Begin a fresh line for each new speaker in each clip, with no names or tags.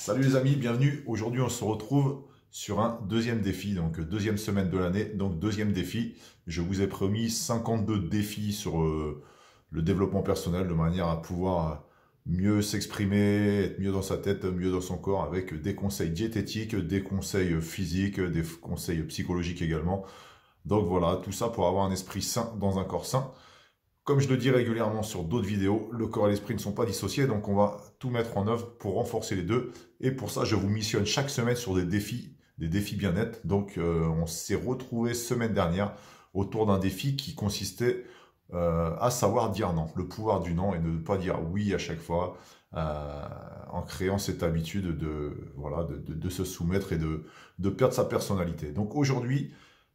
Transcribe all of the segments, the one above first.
Salut les amis, bienvenue. Aujourd'hui, on se retrouve sur un deuxième défi, donc deuxième semaine de l'année, donc deuxième défi. Je vous ai promis 52 défis sur le développement personnel de manière à pouvoir mieux s'exprimer, être mieux dans sa tête, mieux dans son corps avec des conseils diététiques, des conseils physiques, des conseils psychologiques également. Donc voilà, tout ça pour avoir un esprit sain dans un corps sain. Comme je le dis régulièrement sur d'autres vidéos, le corps et l'esprit ne sont pas dissociés, donc on va tout mettre en œuvre pour renforcer les deux. Et pour ça, je vous missionne chaque semaine sur des défis bien-être. Donc on s'est retrouvé semaine dernière autour d'un défi qui consistait à savoir dire non, le pouvoir du non et ne pas dire oui à chaque fois, en créant cette habitude de se soumettre et de perdre sa personnalité. Donc aujourd'hui,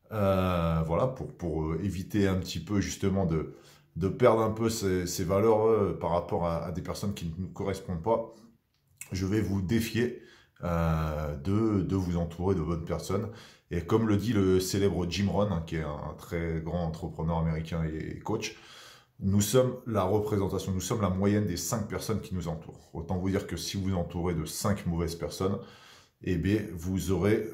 voilà, pour éviter un petit peu justement de perdre un peu ces valeurs par rapport à des personnes qui ne nous correspondent pas, je vais vous défier de vous entourer de bonnes personnes. Et comme le dit le célèbre Jim Rohn, qui est un très grand entrepreneur américain et coach, nous sommes la représentation, nous sommes la moyenne des 5 personnes qui nous entourent. Autant vous dire que si vous entourez de 5 mauvaises personnes, eh bien, vous aurez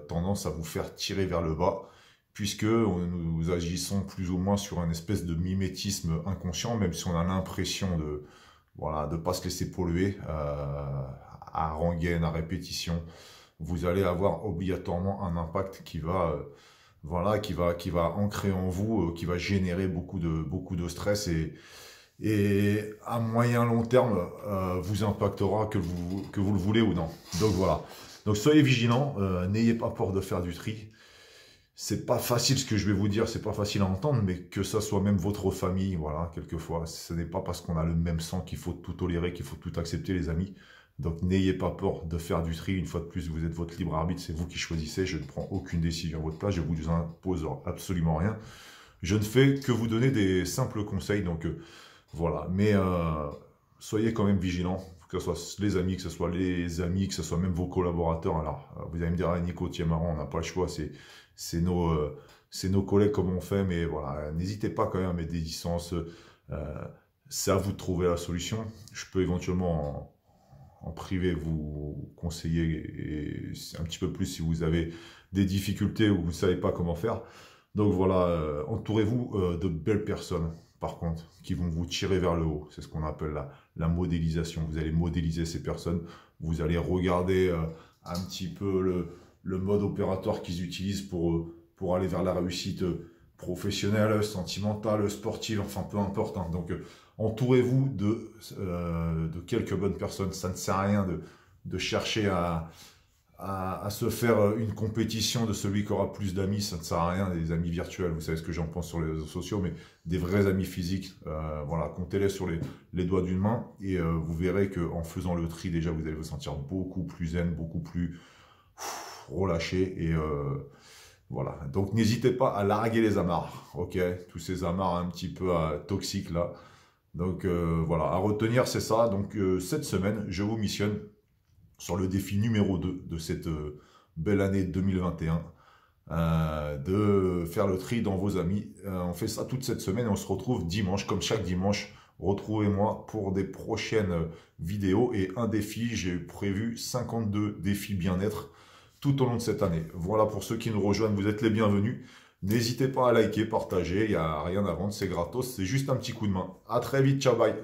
tendance à vous faire tirer vers le bas, puisque nous agissons plus ou moins sur un espèce de mimétisme inconscient, même si on a l'impression de pas se laisser polluer à rengaine, à répétition. Vous allez avoir obligatoirement un impact qui va ancrer en vous, qui va générer beaucoup de stress et à moyen long terme vous impactera que vous le voulez ou non. Donc voilà. Donc soyez vigilants, n'ayez pas peur de faire du tri. C'est pas facile ce que je vais vous dire, c'est pas facile à entendre, mais que ça soit même votre famille, voilà, quelquefois, ce n'est pas parce qu'on a le même sang qu'il faut tout tolérer, qu'il faut tout accepter, les amis. Donc n'ayez pas peur de faire du tri, une fois de plus, vous êtes votre libre arbitre, c'est vous qui choisissez, je ne prends aucune décision à votre place, je ne vous impose absolument rien. Je ne fais que vous donner des simples conseils, donc voilà, mais soyez quand même vigilants, que ce soit les amis, que ce soit même vos collaborateurs. Alors, vous allez me dire, ah, Nico, tiens, marrant, on n'a pas le choix, c'est nos collègues comme on fait, mais voilà, n'hésitez pas quand même à mettre des distances. C'est à vous de trouver la solution. Je peux éventuellement en privé vous conseiller et un petit peu plus si vous avez des difficultés ou vous ne savez pas comment faire. Donc voilà, entourez-vous de belles personnes, par contre, qui vont vous tirer vers le haut. C'est ce qu'on appelle la modélisation. Vous allez modéliser ces personnes, vous allez regarder un petit peu le mode opératoire qu'ils utilisent pour aller vers la réussite professionnelle, sentimentale, sportive, enfin peu importe. Hein. Donc entourez-vous de quelques bonnes personnes. Ça ne sert à rien de chercher à se faire une compétition de celui qui aura plus d'amis, ça ne sert à rien, des amis virtuels, vous savez ce que j'en pense sur les réseaux sociaux, mais des vrais amis physiques, voilà, comptez-les sur les doigts d'une main, et vous verrez qu'en faisant le tri, déjà, vous allez vous sentir beaucoup plus zen, beaucoup plus relâché, et voilà. Donc n'hésitez pas à larguer les amarres, ok, tous ces amarres un petit peu toxiques là. Donc voilà, à retenir, c'est ça. Donc cette semaine, je vous missionne sur le défi numéro 2 de cette belle année 2021, de faire le tri dans vos amis. On fait ça toute cette semaine et on se retrouve dimanche, comme chaque dimanche. Retrouvez-moi pour des prochaines vidéos et un défi. J'ai prévu 52 défis bien-être tout au long de cette année. Voilà, pour ceux qui nous rejoignent, vous êtes les bienvenus. N'hésitez pas à liker, partager, il n'y a rien à vendre, c'est gratos, c'est juste un petit coup de main. À très vite, ciao, bye.